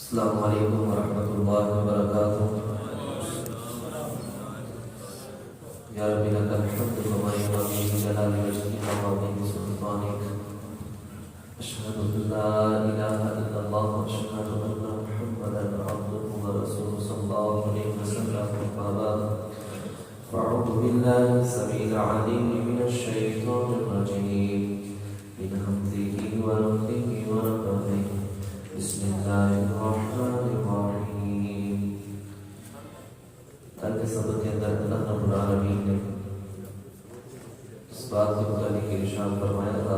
السلام علیکم ورحمۃ اللہ وبرکاتہ۔ یا رب لک الحمد کما ينبغي لجلال وجهك وعظیم سلطانك۔ اشهد ان لا اله الا الله واشهد ان محمدا عبده ورسوله صلی اللہ علیہ وسلم۔ اما بعد فاعوذ بالله السميع العليم من الشیطان الرجیم من همزه ونفخه ونفثه۔ بسم اللہ الرحمن الرحیم۔ کل کے سبق کے اندر اللہ رب العالمین نے اس بات کے متعلق ارشاد فرمایا تھا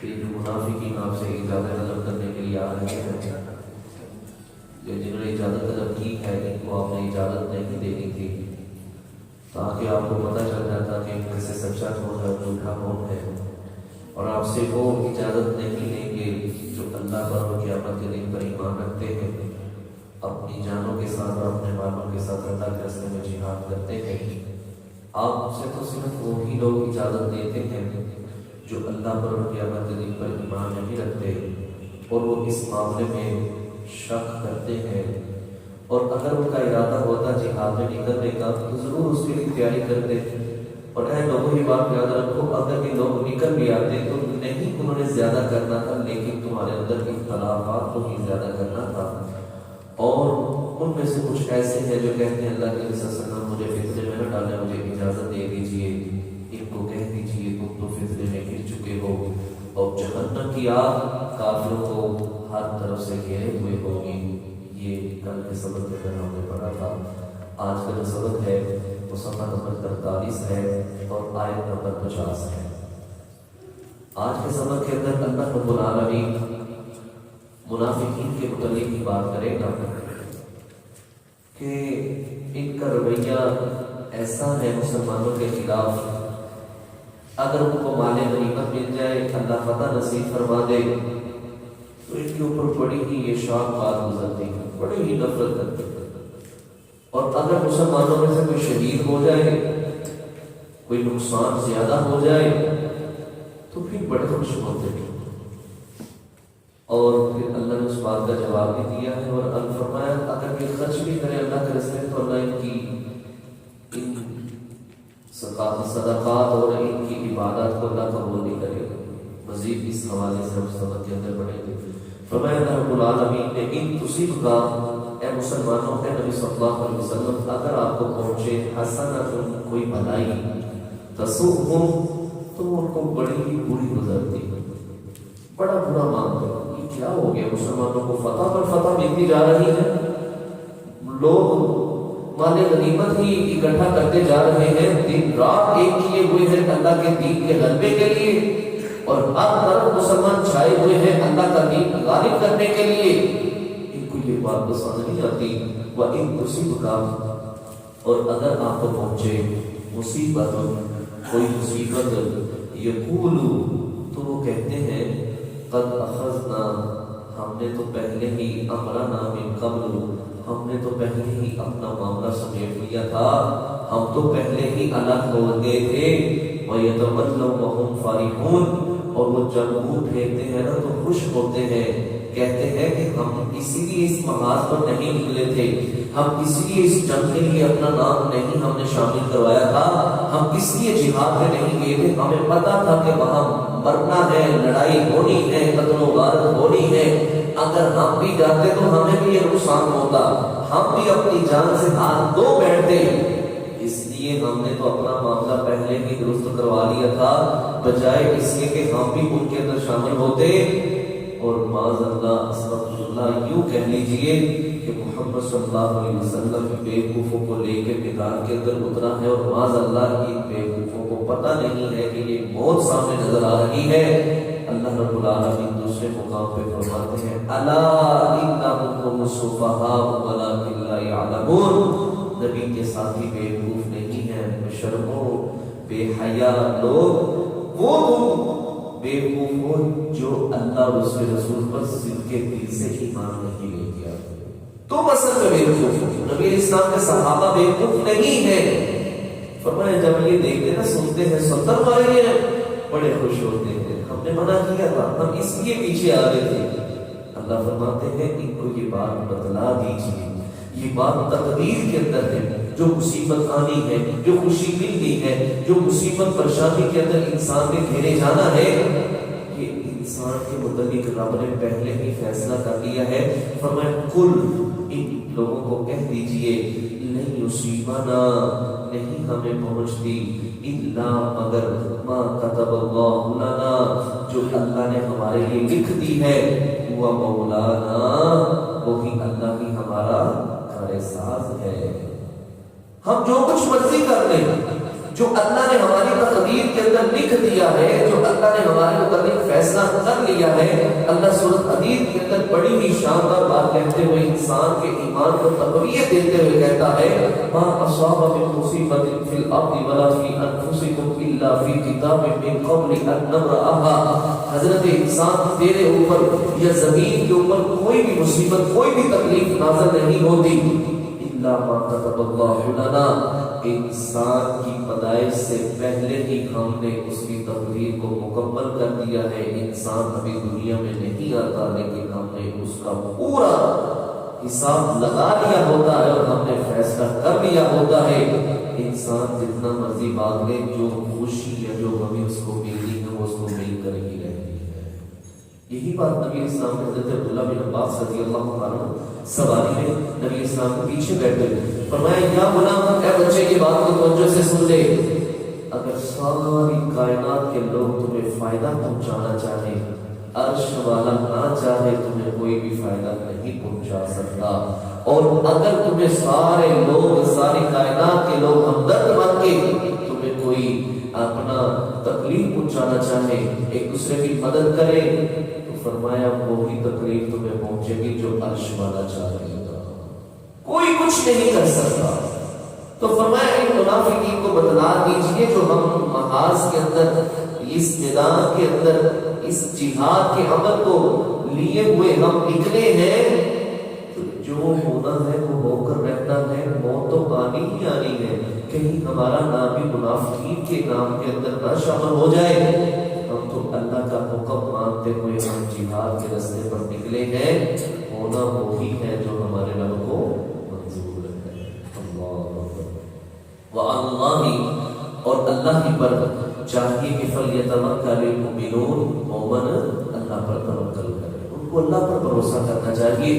کہ جو منافقین آپ سے اجازت طلب کرنے کے لیے آ رہے ہیں، جنہوں نے اجازت طلب کی ہے، ان کو آپ نے اجازت نہیں دینی تھی تاکہ آپ کو پتہ چل جاتا کہ ان میں سے سچا کون ہے اور جھوٹا کون ہے، اور آپ سے وہ اجازت نہیں لیں گے جو اللہ پر اور قیامت کے دن پر ایمان رکھتے ہیں، اپنی جانوں کے ساتھ اور اپنے مالوں کے ساتھ اللہ کے راستے میں جہاد کرتے ہیں۔ آپ سے تو صرف وہی لوگ اجازت دیتے ہیں جو اللہ پر اور قیامت کے دن پر ایمان نہیں رکھتے اور وہ اس معاملے میں شک کرتے ہیں، اور اگر ان کا ارادہ ہوتا جہاد میں نکلنے کا تو ضرور اس کے لیے تیاری کرتے۔ اور اے لوگوں یہ بات یاد رکھو، اگر یہ لوگ نکل بھی آتے تو نہیں انہوں نے زیادہ کرنا تھا، لیکن تمہارے اندر اختلافات کو ہی زیادہ کرنا تھا۔ اور ان میں سے کچھ ایسے ہیں جو کہتے ہیں اللہ کے رسول صلی اللہ علیہ وسلم مجھے فتنے میں نہ ڈالیں، مجھے اجازت دے دیجئے، ان کو کہہ دیجئے تم تو فتنے میں گر چکے ہو اور جہنم کی آگ کافروں کو ہر طرف سے گھیرے ہوئے ہوگی۔ یہ کل کے سبق کے اندر ہم نے پڑھا تھا۔ آج کا جو سبق ہے وہ صفحہ نمبر 43 ہے اور آیت نمبر 50 ہے۔ آج کے سبق کے اندر اللہ رب العالمین منافقین کے متعلق ہی بات کرے گا کہ ان کا رویہ ایسا ہے مسلمانوں کے خلاف، اگر ان کو مال غنیمت مل جائے، اللہ فتح نصیب فرما دے تو ان کے اوپر بڑی ہی یہ شاق بات گزرتی ہے، بڑی ہی نفرت کرتی ہے، اور اگر مسلمانوں میں سے کوئی شہید ہو جائے، کوئی نقصان زیادہ ہو جائے تو پھر بڑے خوش ہوتے ہیں۔ اور پھر اللہ نے اس بات کا جواب بھی دیا ہے اور فرمایا اگر یہ خرچ بھی کرے اللہ کے راستے میں تو اللہ ان کی ان صدقات اور ان کی عبادات کو اللہ قبول نہیں کرے گا۔ مزید اس حوالے سے ہم سبق کے اندر پڑھیں گے۔ فرمایا اللہ رب العالمین نے ان تصیبکا، اے مسلمانوں، اے نبی صلی اللہ علیہ وسلم، اگر آپ کو پہنچے حسنۃ کوئی بھلائی، تسؤہم تو ان کو بڑی ہی بری گزرتی، بڑا برا مانتے ہیں یہ کیا ہو گیا، مسلمانوں کو فتح پر فتح ملتی جا رہی ہے، لوگ مال غنیمت ہی اکٹھا کرتے جا رہے ہیں، دن رات ایک کیے ہوئے ہیں اللہ کے دین کے غلبے کے لیے، اور ہر طرف مسلمان چھائے ہوئے ہیں اللہ کا دین غالب کرنے کے لیے۔ ان کو یہ بات پسند نہیں آتی۔ وَإِن تُصِبْكَ، اور اگر آپ کو پہنچے مصیبت، کوئی مصیبت، یقولوا تو وہ کہتے ہیں قد اخذنا، ہم نے تو پہلے ہی امرنا من قبل، ہم نے تو پہلے ہی اپنا معاملہ سمیٹ لیا تھا، ہم تو پہلے ہی الگ ہو گئے تھے۔ وَيَتَوَلَّوْا وَهُمْ فَرِحُونَ، اور وہ جب منہ پھیرتے ہیں نا تو خوش ہوتے ہیں، کہتے ہیں کہ ہم اسی لیے اس محاذ پر نہیں نکلے تھے، ہم اس لیے اس جنگ کے لیے اپنا نام نہیں ہم نے شامل کروایا تھا، ہم اس لیے جہاد میں نہیں گئے تھے، ہمیں پتا تھا کہ وہاں مرنا ہے، لڑائی ہونی ہے، قتل و غارت ہونی ہے، اگر ہم بھی جاتے تو ہمیں بھی یہ نقصان ہوتا، ہم بھی اپنی جان سے ہاتھ دھو بیٹھتے، اس لیے ہم نے تو اپنا معاملہ پہلے ہی درست کروا لیا تھا، بجائے اس کے کہ ہم بھی ان کے اندر شامل ہوتے۔ اور معاذ اللہ استغفر اللہ، یوں کہہ لیجئے کہ محمد صلی اللہ علیہ وسلم بے وقوفوں کو لے کے میدان کے اندر اترا ہے، اور معاذ اللہ کی بے وقوفوں کو پتہ نہیں ہے کہ یہ موت سامنے نظر آ رہی ہے۔ اللہ رب العالمین دوسرے مقام پہ فرماتے ہیں الا انہم السفہاء ولکن لا یعلمون، نبی کے ساتھی بے وقوف نہیں ہیں، بے شرمو بے حیا لوگ، وہ بے وقوف ہو جو اللہ اور اس کے رسول پر صدق کے دل سے ایمان نہیں لے گیا، تو اصل میں بے وقوف ہو۔ نبی اسلام کے صحابہ بے وقوف نہیں ہیں۔ فرمایا جب یہ دیکھتے نا سنتے ہیں 70 مارے ہیں بڑے خوش ہوتے ہیں، ہم نے منع کیا تھا، ہم اس لیے پیچھے آ رہے تھے۔ اللہ فرماتے ہیں ان کو یہ بات بتلا دیجیے، یہ بات تقدیر کے اندر ہے، جو مصیبت آنی ہے، جو خوشی ملنی ہے، جو مصیبت پریشانی کے اندر انسان نے گھیرے جانا ہے، یہ انسان کے متعلق رب نے پہلے ہی فیصلہ کر لیا ہے۔ فرمایا کل، ان لوگوں کو کہہ دیجئے، نہیں یصیبنا، نہیں ہمیں پہنچتی، الا مگر ما کتب اللہ لنا، جو اللہ نے ہمارے لیے لکھ دی ہے، ہوا مولانا، وہی اللہ ہی ہمارا کار ساز ہے۔ ہم جو کچھ مرضی کر لیں، جو اللہ نے ہماری تقدیر کے اندر لکھ دیا ہے، جو اللہ نے ہمارے متعلق فیصلہ کر لیا ہے، اللہ سورۃ حدید کے اندر بڑی ہی شاندار بات کہتے ہوئے انسان کے ایمان کو تقویت دیتے ہوئے کہتا ہے، ما اصاب من مصیبت فی الارض ولا فی انفسکم الا فی کتاب من قبل ان نبرأها۔ حضرت انسان، تیرے اوپر یا زمین کے اوپر کوئی بھی مصیبت، کوئی بھی تکلیف نازل نہیں ہوتی الا ما كتب اللہ لنا، انسان کی پیدائش سے پہلے ہی ہم نے اس کی تقدیر کو مکمل کر دیا ہے۔ انسان ابھی دنیا میں نہیں آتا، لیکن ہم نے اس کا پورا حساب لگا لیا ہوتا ہے اور ہم نے فیصلہ کر لیا ہوتا ہے۔ انسان جتنا مرضی بات لے، جو خوشی ہے، جو غمی اس کو ملتی ہے، وہ اس کو مل کر ہی رہتی ہے۔ یہی بات نبی اسلام کے حضرت عبداللہ بن عباس رضی اللہ عنہ سواری میں نبی اسلام کے پیچھے بیٹھے، فرمایا یا غلام، اے بچے کی بات کو توجہ سے سن لے، اگر ساری کائنات کے لوگ تمہیں فائدہ پہنچانا چاہیں، عرش والا نہ چاہے تمہیں کوئی بھی فائدہ نہیں پہنچا سکتا، اور اگر تمہیں سارے لوگ، ساری کائنات کے لوگ ہمدرد بن کے تمہیں کوئی اپنا تکلیف پہنچانا چاہے، ایک دوسرے کی مدد کرے، تو فرمایا وہی تکلیف تمہیں پہنچے گی جو عرش والا چاہے گا، کوئی کچھ نہیں کر سکتا۔ تو فرمایا ان منافقین کو بتلا دیجئے جو ہم محاذ کے اندر، اس میدان کے اندر، اس جہاد کے عمل کو لیے ہوئے ہم نکلے ہیں، تو جو ہونا ہے وہ ہو کر رہنا ہے، موت تو آنی ہی آنی ہے، کہیں ہمارا نام بھی منافقین کے نام کے اندر نہ شامل ہو جائے۔ ہم تو اللہ کا حکم مانتے ہوئے ہم جہاد کے راستے پر نکلے ہیں، ہونا وہی ہے جو ہمارے رب کو منظور ہے۔ اللہ اور اللہ ہی پر چاہیے کہ فلیتوکل المؤمنون، مومن اللہ پر توکل کرے، ان کو اللہ پر بھروسہ کرنا چاہیے،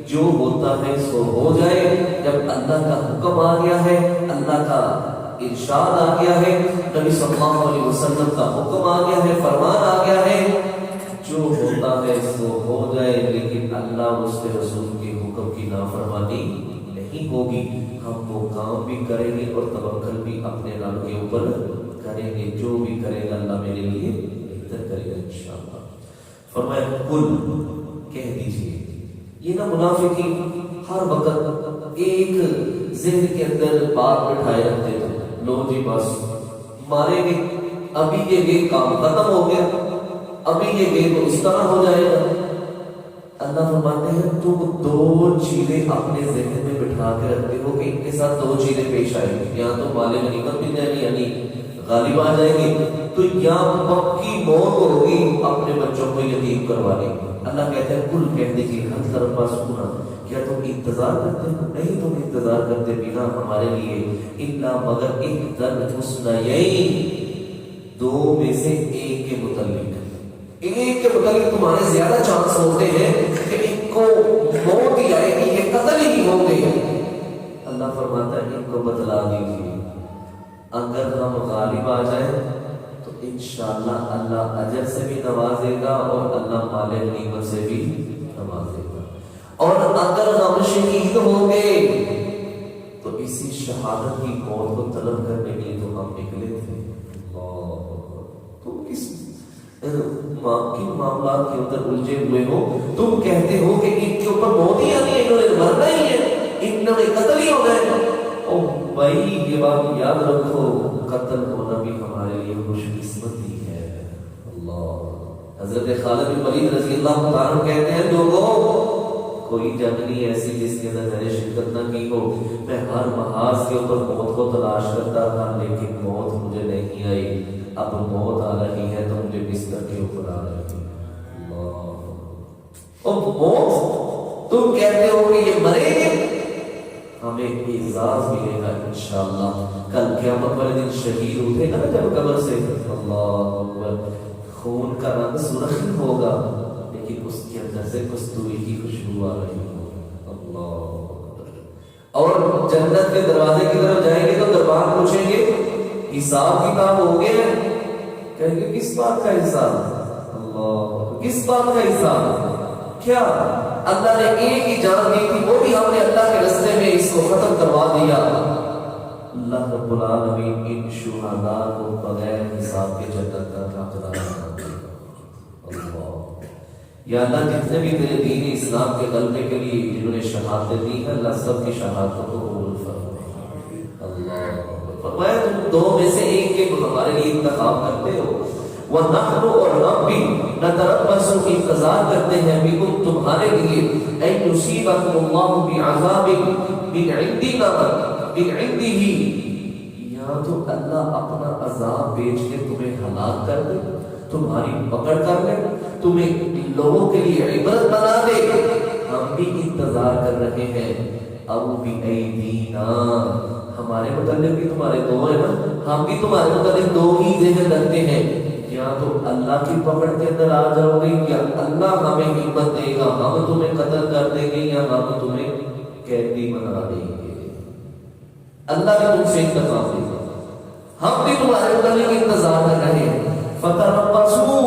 جو ہوتا ہے سو ہو جائے۔ جب اللہ کا حکم آ گیا ہے، اللہ کا ارشاد آ گیا ہے، نبی صلی اللہ علیہ وسلم کا حکم آ گیا ہے، فرمان آ گیا ہے، جو ہوتا ہے سو ہو جائے، لیکن اللہ اس کے رسول کے حکم کی نافرمانی نہیں ہوگی۔ ہم وہ کام بھی کریں گے اور توکل بھی اپنے رب کے اوپر کریں گے، جو بھی کرے گا اللہ میرے لیے بہتر کرے گا انشاءاللہ۔ فرمایا کل، کہہ دیجئے، یہ نہ منافقین ہر وقت ایک ذہن کے اندر بات بٹھائے رکھتے تھے، لو جی بس مارے گے، ابھی یہ کام ختم ہو گیا، ابھی یہ تو اس طرح ہو جائے گا۔ اللہ فرماتے ہیں تم دو چیزیں اپنے ذہن میں بٹھا کے رکھتے ہو کہ ان کے ساتھ دو چیزیں پیش آئیں گی، یا تو مال غنیمت مل جائے گی یعنی غالب آ جائے گی، تو یا پکی موت ہوگی اپنے بچوں کو یتیم کروانے کی۔ اللہ کہتے ہیں کل، کہہ دیجیے، ہر طرف پر سنا، کیا تم انتظار کرتے ہو؟ نہیں، تم انتظار کرتے بنا ہمارے لیے، الا مگر ایک حسنیین، دو میں سے ایک کے متعلق، ایک کے متعلق تمہارے زیادہ چانس ہوتے ہیں کہ ان کو موت ہی آئے گی، یہ قتل ہی نہیں ہوتے۔ اللہ فرماتا ہے ان کو بتلا دیجیے، اگر ہم غالب آ جائیں تو انشاءاللہ اللہ اجر سے بھی نوازے گا اور اللہ مال غنیمت سے بھی نوازے گا، اور اگر ہم شہید ہوں گے تو اسی شہادت کی موت کو طلب کرنے کے لیے تو ہم نکلے تھے۔ تم کس کن معاملات کے اندر الجھے ہوئے ہو؟ تم کہتے ہو کہ ان کے اوپر موت ہی آنی ہے، انہوں نے مرنا ہی ہے، انہوں نے قتل ہی ہونا ہے۔ او بھائی یہ بات یاد رکھو، قتل ہونا بھی ہمارے لیے خوش قسمتی ہے۔ اللہ، حضرت خالد بن ولید رضی اللہ عنہ کہتے ہیں لوگوں، کوئی جنگ نہیں ایسی جس کے اندر میں نے شرکت نہ کی ہو، میں ہر محاذ کے اوپر موت کو تلاش کرتا تھا لیکن موت مجھے نہیں آئی، اب موت آ رہی ہے تو مجھے بستر کے اوپر آ رہی ہے۔ اللہ، اور موت تم کہتے ہو کہ یہ مرے گے، ہمیں اعزاز ملے گا انشاءاللہ کل قیامت والے دن شہید اٹھے گا نا جب قبر سے، اللہ اکبر، خون کا رنگ سرخی ہوگا لیکن اس کے اندر سے کستوری کی خوشبو آ رہی ہوگی، اللہ اکبر۔ اور جنت کے دروازے کی طرف جائیں گے تو دربار پوچھیں گے حساب کتاب ہو گیا، کہیں گے کس بات کا حساب، اللہ کس بات کا حساب، کیا اللہ نے ایک ہی جان دی تھی وہ بھی ہم نے اللہ کے راستے میں اس کو ختم کروا دیا۔ اللہ رب العالمین ان شہداء کو بغیر حساب کے جنت کا حقدار بنا دے گا، اللہ یا اللہ جتنے بھی تیرے دین اسلام کے غلبے کے لیے جنہوں نے شہادت دی ہے اللہ سب کی شہادتوں کو قبول فرما، اللہ فرمایا تم دو میں سے ایک کے ہمارے لیے انتخاب کرتے ہو، وَنَحْنُ اور ہم بھی نَتَرَبَّصُ انتظار کرتے ہیں بِكُمْ تمہارے لیے أَن يُصِيبَكُمُ اللَّهُ بِعَذَابٍ مِنْ عِنْدِنَا مِنْ عِنْدِهِ، یا تو اللہ اپنا عذاب بھیج کے تمہیں ہلاک کر دے، تمہاری پکڑ کر لے، تمہیں لوگوں کے لیے عبرت بنا دے، ہم بھی انتظار کر رہے ہیں، أَوْ بِأَيْدِينَا، ہمارے متعلق بھی تمہارے دو ہیں نا، ہم بھی تمہارے متعلق دو ہی ذہن رکھتے ہیں، یا تو اللہ کی پکڑ کے اندر آ جاؤ گے یا اللہ ہمیں ہمت دے گا، ہم تمہیں قتل کر دیں گے یا ہم تمہیں قیدی بنا دیں گے، اللہ بھی تم سے انتظار دے گا، ہم بھی تمہارے متعلق انتظار کر رہے ہیں، فتربصوا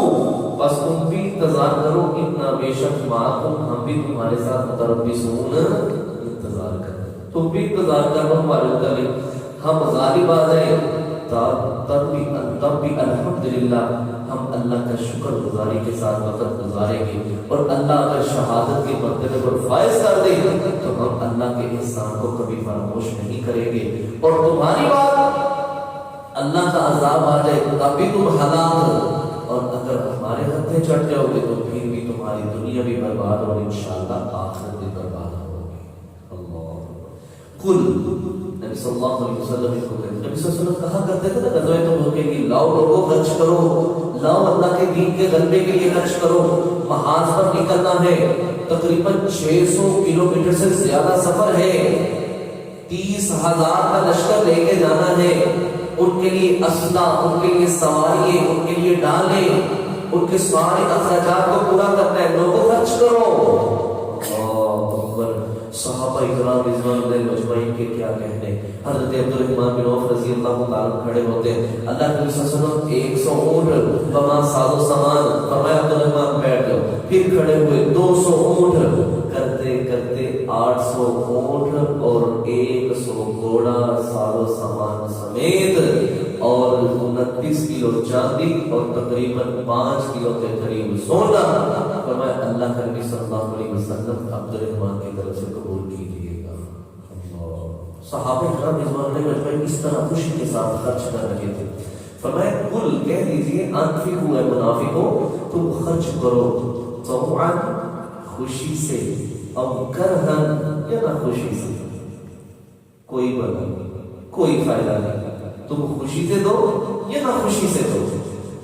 بس تم بھی انتظار کرو، اتنا بے شک معکم ہم بھی تمہارے ساتھ متربصون انتظار کر رہے ہیں، تم بھی انتظار کرو ہمارے متعلق، ہم غالب آ جائیں تب بھی الحمدللہ ہم اللہ کا شکر گزاری کے ساتھ وقت گزاریں گے، اور اللہ اگر شہادت کے مرتبے پر فائز کر دے تو ہم اللہ کے احسان کو کبھی فراموش نہیں کریں گے، اور تمہاری بات اللہ کا عذاب آ جائے تب بھی تم ہلاک، اور اگر ہمارے ہتھے چڑھ جاؤ گے تو پھر بھی تمہاری دنیا بھی برباد اور انشاءاللہ آخرت بھی برباد ہوگی، اللہ کل نبی صلی اللہ علیہ وسلم کو کہتے، نبی صلی اللہ علیہ وسلم کہا کرتے تھے نا غزوہ تبوک کے لیے، لاؤ لوگوں خرچ کرو، لاؤ اللہ کے دین کے غلبے کے لیے خرچ کرو، محاذ پر نکلنا ہے، تقریباً 600 کلومیٹر سے زیادہ سفر ہے، 30,000 کا لشکر لے کے جانا ہے، ان کے لیے اسلحہ، ان کے لیے سواریے، ان کے لیے ڈالے، ان کے سارے اخراجات کو پورا کرنا ہے، لوگوں خرچ کرو، صحابہ اکرام رضوان اللہ مجمعین کے کیا کہنے، حضرت عبدالرحمن بن عوف رضی اللہ تعالیٰ کھڑے ہوتے ہیں، اللہ کے صلی اللہ علیہ وسلم 100 اونٹ وما ساز و سامان، فرمایا عبدالرحمن بیٹھ جاؤ، پھر کھڑے ہوئے 200 اونٹ، کرتے کرتے 800 اونٹ اور 100 گھوڑا ساز و سامان سمیت، اور 29 کلو چاندی اور تقریباً 5 کلو کے قریب سونا، فرمایا اللہ کے نبی صلی اللہ علیہ وسلم عبدالرحمن کی طرف سے قبول کیجیے گا۔ صحابہ کرام رضوان اللہ مجمعین اس طرح خوشی کے ساتھ خرچ کر رہے تھے، فرمایا کل کہہ دیجیے انفقوا اے منافقو، تم خرچ کرو طوعا خوشی سے، او کرہن یا نہ خوشی سے، کوئی بلا کوئی فائدہ نہیں، تم خوشی سے دو یا نہ خوشی سے دو،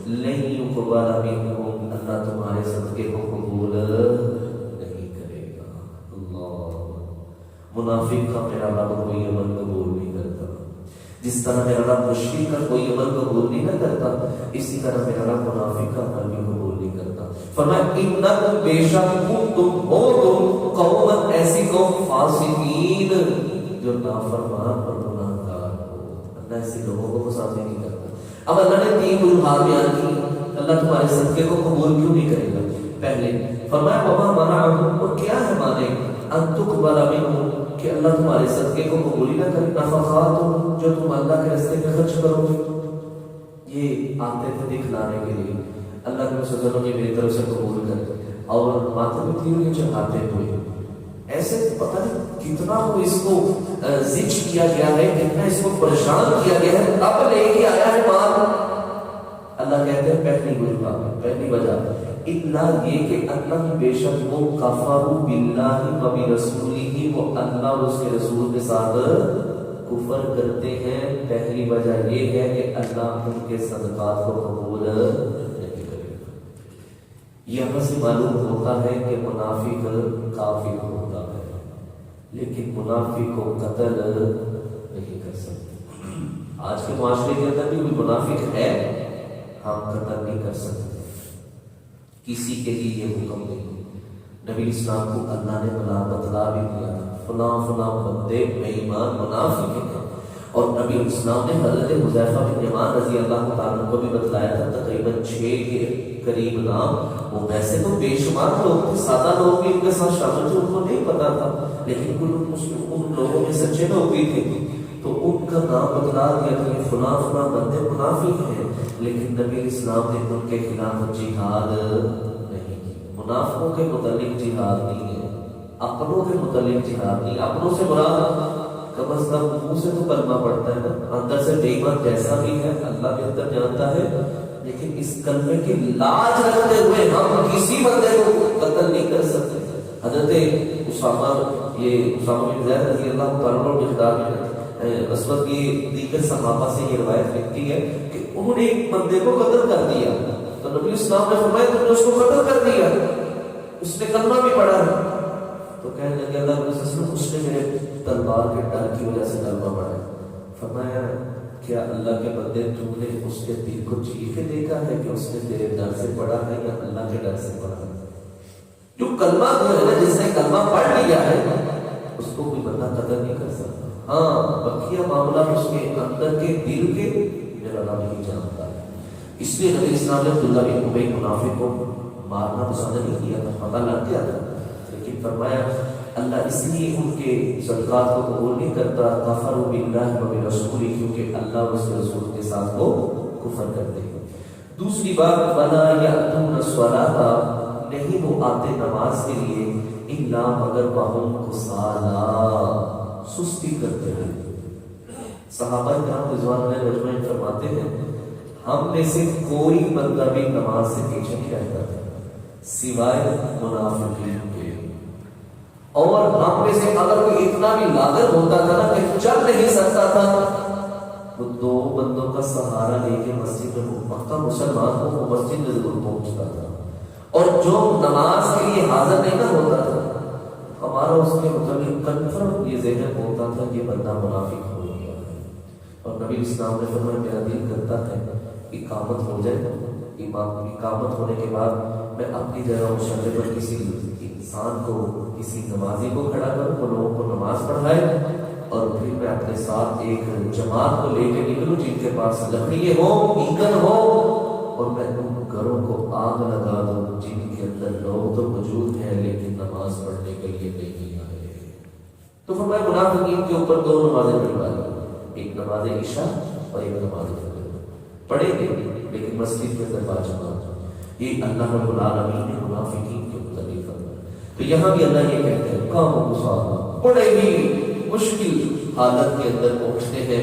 لن يقبل منکم، اللہ تمہارے صدقے کو قبول نہیں کرے گا، اللہ منافق کا میرا رب کوئی عمل قبول نہیں کرتا، جس طرح میرا رب مشرک کا کوئی عمل قبول نہیں نہ کرتا، اسی طرح میرا رب منافق کا عمل بھی قبول نہیں کرتا، فرمایا انکم بے شک تم ہو تم قوم ایسی قوم فاسقین جو نافرمان اور گناہگار ہو، اللہ ایسے لوگوں کو پسند نہیں کرتا۔ اب اللہ نے 3 وجوہات بیان کی اللہ تمہارے صدقے کو قبول کیوں نہیں کرے گا۔ پہلے فرمایا وما منعهم، اور کیا ہے مانے ان تقبل منهم، کہ اللہ تمہارے صدقے کو قبول نہ کرے، نفقات جو تم اللہ کے راستے میں خرچ کرو گے، یہ آتے تھے دکھلانے کے لیے، اللہ کے رسول نے میری طرف سے قبول کر، اور ماتھے میں تیریں چڑھاتے ہوئے، ایسے پتہ نہیں کتنا کو اس کو زج کیا گیا ہے، کتنا اس کو پریشان کیا گیا ہے، اب لے کے آیا ہے مال۔ اللہ کہتے ہیں پہلی وجہ اتنا یہ کہ اللہ بے شک وہ کفروا باللہ و برسولہ، وہ اللہ اور اس کے رسول کے ساتھ کفر کرتے ہیں، پہلی وجہ یہ ہے کہ اللہ ان کے صدقات کو قبول نہیں کرے گا۔ یہاں سے معلوم ہوتا ہے کہ منافق کافر ہوتا ہے، لیکن منافق کو قتل نہیں کر سکتے۔ آج کے معاشرے کے اندر بھی کوئی منافق ہے، ہم قتل نہیں کر سکتے، کسی کے لیے یہ حکم نہیں۔ نبی اسلام کو اللہ نے بتلا بھی دیا، فلاں فلاں بندے بے ایمان منافق ہیں، اور نبی اسلام نے حضرت حذیفہ بن یمان رضی اللہ تعالیٰ کو بھی بتلایا تھا، تقریباً 6 کے قریب نام۔ وہ ویسے تو بے شمار لوگ تھے، سادہ لوگ بھی ان کے ساتھ شامل تھے، ان کو نہیں پتا تھا، لیکن ان لوگوں میں سچے لوگ بھی تھے، تو ان کا نام بتلا دیا کہ یہ فلاں فلاں بندے منافق ہیں، لیکن نبی اسلام نے ان کے خلاف جہاد نہیں کی۔ منافقوں کے متعلق جہاد نہیں ہے، اپنوں کے متعلق جہاد نہیں۔ اپنوں سے مراد کم از کم منہ سے تو کلمہ پڑتا ہے نا، اندر سے بے ایمان جیسا بھی ہے اللہ بہتر جانتا ہے، لیکن اس کلمے کی لاج رکھتے ہوئے ہم کسی بندے کو قتل نہیں کر سکتے۔ حضرت اسامہ بن زید رضی اللہ تعالیٰ عنہ مقدار میں اسود کی دیگر صحابہ سے یہ روایت لکھتی ہے کہ انہوں نے ایک بندے کو قتل کر دیا، تو نبی اسلام نے فرمایا تم نے اس کو قتل کر دیا، اس نے کلمہ بھی پڑھا ہے، تو کہنے لگے اللہ کے رسول اس نے میرے تلوار کے ڈر کی وجہ سے کلمہ پڑھا۔ فرمایا کیا اللہ کے بندے تم نے اس کے دل کو چیر کے دیکھا ہے کہ اس نے تیرے ڈر سے پڑھا ہے یا اللہ کے ڈر سے پڑھا ہے؟ جو کلمہ جو ہے جس نے کلمہ پڑھ لیا ہے اس کو کوئی بندہ قتل نہیں کر سکتا۔ ہاں بقیہ معاملات اس کے اندر کے دل کے میرا رب ہی جانتا ہے۔ اس لیے نبی اسلام نے عبداللہ بن ابی منافق کو مارنا پسند نہیں کیا تھا، پتہ لگ گیا تھا، لیکن فرمایا اللہ اس لیے ان کے صدقات کو قبول نہیں کرتا، کفروا باللہ و برسولہ، کیونکہ اللہ اور اس کے رسول کے ساتھ وہ کفر کرتے ہیں۔ دوسری بات ولا یأتون الصلاۃ، نہیں وہ آتے نماز کے لیے الا مگر وہم کسالى، سستی کرتے ہیں۔ صحابہ کرام رضوان اللہ اجمعین فرماتے ہیں ہم میں سے کوئی بندہ بھی نماز سے پیچھے نہیں رہتا تھا سوائے منافقین کے، اور ہم میں سے اگر کوئی اتنا بھی لاغر ہوتا تھا نا کہ چل نہیں سکتا تھا، وہ 2 بندوں کا سہارا لے کے مسجد میں پکا مسلمان کو وہ مسجد میں ضرور پہنچتا تھا، اور جو نماز کے لیے حاضر نہیں نہ ہوتا تھا ہمارا اس کے متعلق کنفرم یہ ذہن ہوتا تھا کہ بندہ منافق ہو گیا ہے۔ اور نبی اسلام نے فرمایا میرا دل کرتا ہے اقامت ہو جائے، اقامت ہونے کے بعد میں اپنی جگہ مشرے پر کسی انسان کو، کسی نمازی کو کھڑا کروں، وہ لوگوں کو نماز پڑھائے، اور پھر میں اپنے ساتھ ایک جماعت کو لے کے نکلوں جن کے پاس لکڑی ہو، ایندھن ہو، اور میں ان گھروں کو آگ لگا دوں جن کے اندر لوگ تو موجود ہیں لیکن نماز پڑھنے کے لیے نہیں آئے۔ تو فرمایا منافقین کے اوپر 2 نمازیں پڑھوا دی، ایک نماز عشاء اور ایک نماز فجر پڑھیں گے، لیکن مسجد میں دربار جماعت۔ یہ اللہ رب العالمین نے منافقین کے متعلق فرمایا۔ تو یہاں بھی اللہ یہ کہتے ہیں قاموا کسالى، بڑے ہی مشکل حالت کے اندر پہنچتے ہیں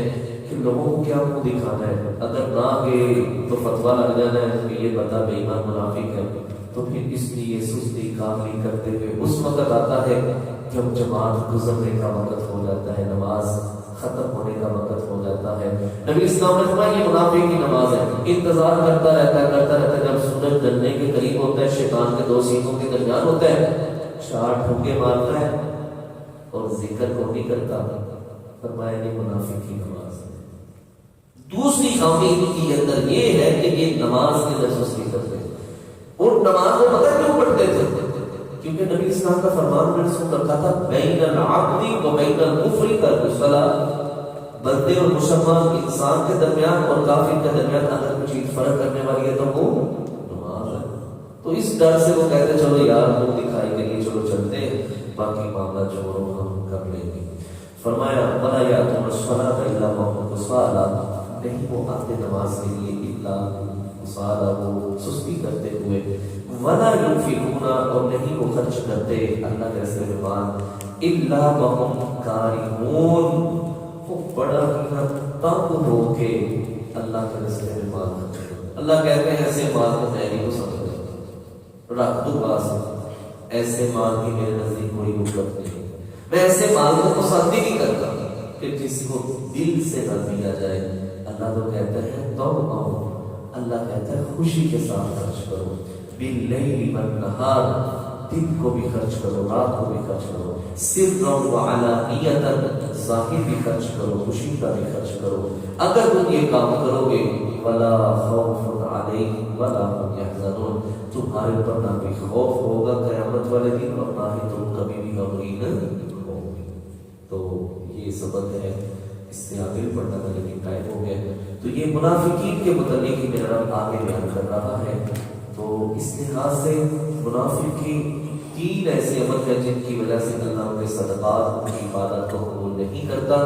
کہ لوگوں کو کیا منہ دکھانا ہے، اگر نہ گئے تو فتویٰ لگ جانا ہے کہ یہ بندہ بے ایمان منافق ہے، تو پھر اس لیے سستی کاملی کرتے ہوئے اس وقت آتا ہے جب جماعت گزرنے کا وقت ہو جاتا ہے، نماز ختم ہونے کا وقت ہو جاتا ہے۔ نبی اسلام نے فرمایا یہ منافق کی نماز ہے، انتظار کرتا رہتا ہے، جب سورج ڈھلنے کے قریب ہوتا ہے، شیطان کے 2 سینگوں کے درمیان ہوتا ہے، 4 ٹھوکے مارتا ہے اور ذکر کو نہیں کرتا، فرمایا یہ منافق کی نماز ہے۔ دوسری خامی ان کے اندر یہ ہے کہ یہ نماز کے اندر سستی کرتے ہیں، اور نماز کو پتہ کیوں پڑھتے تھے؟ کیونکہ نبی اسلام کا فرمان میں رسول کرتا تھا بین العبد و بین الکفر الصلاۃ، بندے اور مسلمان انسان کے درمیان اور کافر کے درمیان اگر کوئی چیز فرق کرنے والی ہے تو وہ نماز ہے۔ تو اس ڈر سے وہ کہتے چلو یار وہ دکھائی کے لیے چلو چلتے ہیں، باقی معاملہ جو ہم کر لیں گے۔ فرمایا ولا یأتون الصلاۃ الا وهم کسالى، نہیں وہ آتے نماز کے لیے الا کسالى، وہ سستی کرتے ہوئے، ولا ينفقون، اور نہیں وہ خرچ کرتے اللہ کے راستے میں مال، الا وهم کارہون، وہ بڑا ہی تنگ ہو کے اللہ کے راستے میں مال خرچ کرتے۔ اللہ کہتے ہیں ایسے مال کو میں نہیں پسند کرتا، رکھ دو پاس، ایسے مال کی میرے نزدیک کوئی رغبت نہیں، میں ایسے مال کو پسند ہی نہیں کرتا کہ جس کو دل سے نہ دیا جائے۔ اللہ تو کہتا ہے تو اللہ کہتا ہے خوشی کے ساتھ خرچ کرو، باللیل والنہار، دن کو بھی خرچ کرو، رات کو بھی خرچ کرو، سرا وعلانیۃ، ظاہر بھی خرچ کرو، پوشیدہ بھی خرچ کرو۔ اگر تم یہ کام کرو گے ولا خوف علیہم ولا هم یحزنون، تمہارے اوپر نہ کوئی خوف ہوگا قیامت والے دن اور نہ ہی تم کبھی بھی غمگین ہوگے۔ تو یہ سبق ہے، اس سے آگے پڑھنا تھا لیکن ٹائم ہو گیا۔ تو یہ منافقین کے متعلق ہی میرا رب آگے بیان کر رہا ہے۔ تو اس لحاظ سے منافق کی تین ایسے عمل ہیں جن کی وجہ سے اللہ ان کے صدقات، ان کی عبادت کو قبول نہیں کرتا۔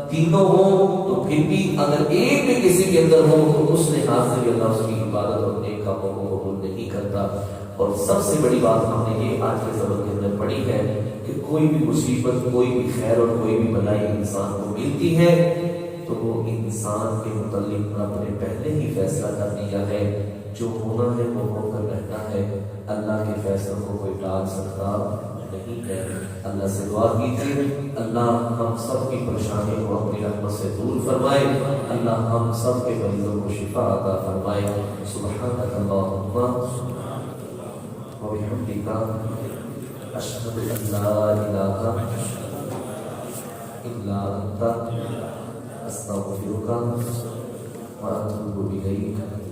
تینوں ہوں تو پھر بھی اگر ایک بھی کسی کے اندر ہو تو اس لحاظ سے بھی اللہ اس کی عبادت اور نیک کاموں کو قبول نہیں کرتا۔ اور سب سے بڑی بات ہم نے یہ آج کے سبق کے اندر پڑھی ہے کہ کوئی بھی مصیبت، کوئی بھی خیر اور کوئی بھی بھلائی انسان کو ملتی ہے تو وہ انسان کے متعلق رب نے پہلے ہی فیصلہ کر دیا ہے، جو ہونا ہے وہ ہو کر رہنا ہے، اللہ کے فیصلوں کو کوئی ٹال سکتا نہیں ہے۔ اللہ سے دعا کیجیے اللہ ہم سب کی پریشانی کو اپنی رحمت سے دور فرمائے، اللہ ہم سب کے مریضوں کو شفا عطا فرمائے۔ سبحانک اللہم وبحمدک، اشہد ان لا الہ الا انت، استغفرک واتوب الیک۔